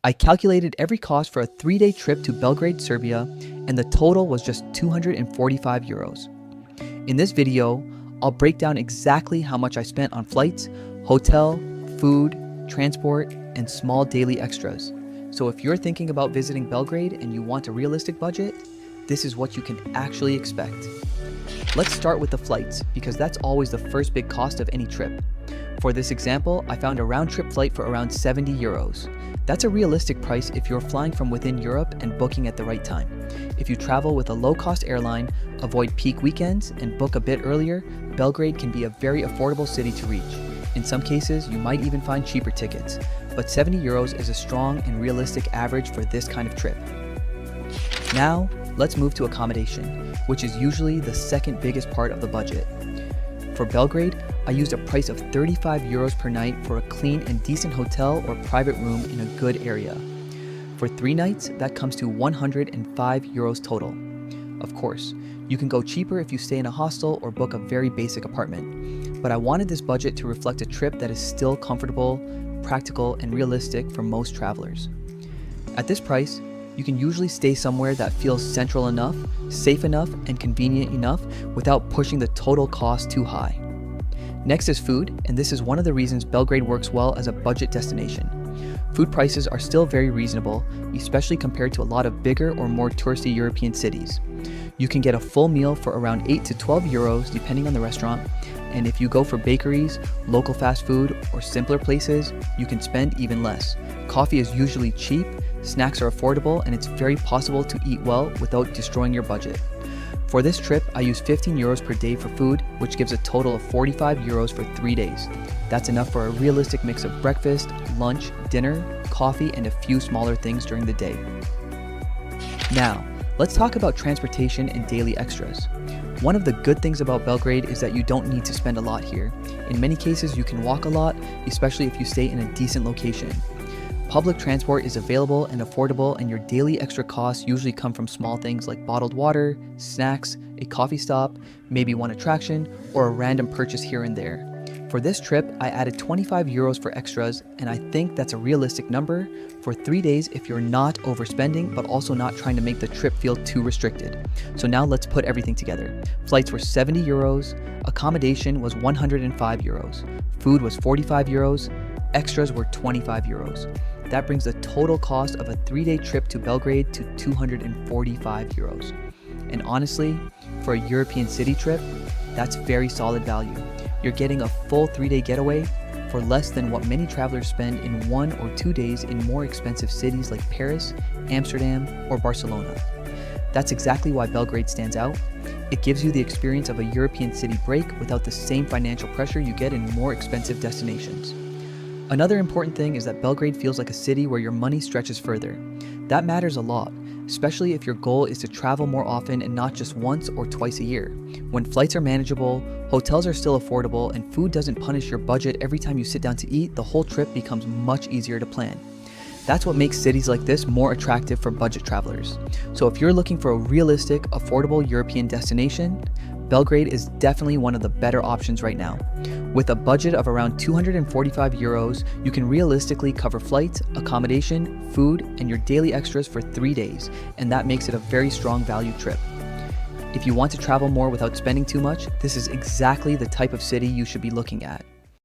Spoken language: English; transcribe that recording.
I calculated every cost for a 3-day trip to Belgrade, Serbia, and the total was just 245 euros. In this video, I'll break down exactly how much I spent on flights, hotel, food, transport, and small daily extras. So if you're thinking about visiting Belgrade and you want a realistic budget, this is what you can actually expect. Let's start with the flights, because that's always the first big cost of any trip. For this example, I found a round-trip flight for around 70 euros. That's a realistic price if you're flying from within Europe and booking at the right time. If you travel with a low-cost airline, avoid peak weekends, and book a bit earlier, Belgrade can be a very affordable city to reach. In some cases, you might even find cheaper tickets, but 70 euros is a strong and realistic average for this kind of trip. Now, let's move to accommodation, which is usually the second biggest part of the budget. For Belgrade, I used a price of 35 euros per night for a clean and decent hotel or private room in a good area. For 3 nights, that comes to 105 euros total. Of course, you can go cheaper if you stay in a hostel or book a very basic apartment, but I wanted this budget to reflect a trip that is still comfortable, practical, and realistic for most travelers. At this price, you can usually stay somewhere that feels central enough, safe enough, and convenient enough without pushing the total cost too high. Next is food, and this is one of the reasons Belgrade works well as a budget destination. Food prices are still very reasonable, especially compared to a lot of bigger or more touristy European cities. You can get a full meal for around 8 to 12 euros depending on the restaurant, and if you go for bakeries, local fast food, or simpler places, you can spend even less. Coffee is usually cheap, snacks are affordable, and it's very possible to eat well without destroying your budget. For this trip, I used 15 euros per day for food, which gives a total of 45 euros for 3 days. That's enough for a realistic mix of breakfast, lunch, dinner, coffee, and a few smaller things during the day. Now, let's talk about transportation and daily extras. One of the good things about Belgrade is that you don't need to spend a lot here. In many cases, you can walk a lot, especially if you stay in a decent location. Public transport is available and affordable, and your daily extra costs usually come from small things like bottled water, snacks, a coffee stop, maybe one attraction, or a random purchase here and there. For this trip, I added 25 euros for extras, and I think that's a realistic number for 3 days if you're not overspending but also not trying to make the trip feel too restricted. So now let's put everything together. Flights were 70 euros, accommodation was 105 euros, food was 45 euros, extras were 25 euros. That brings the total cost of a 3-day trip to Belgrade to 245 euros. And honestly, for a European city trip, that's very solid value. You're getting a full 3-day getaway for less than what many travelers spend in 1 or 2 days in more expensive cities like Paris, Amsterdam, or Barcelona. That's exactly why Belgrade stands out. It gives you the experience of a European city break without the same financial pressure you get in more expensive destinations. Another important thing is that Belgrade feels like a city where your money stretches further. That matters a lot, especially if your goal is to travel more often and not just once or twice a year. When flights are manageable, hotels are still affordable, and food doesn't punish your budget every time you sit down to eat, the whole trip becomes much easier to plan. That's what makes cities like this more attractive for budget travelers. So if you're looking for a realistic, affordable European destination, Belgrade is definitely one of the better options right now. With a budget of around 245 euros, you can realistically cover flights, accommodation, food, and your daily extras for 3 days, and that makes it a very strong value trip. If you want to travel more without spending too much, this is exactly the type of city you should be looking at.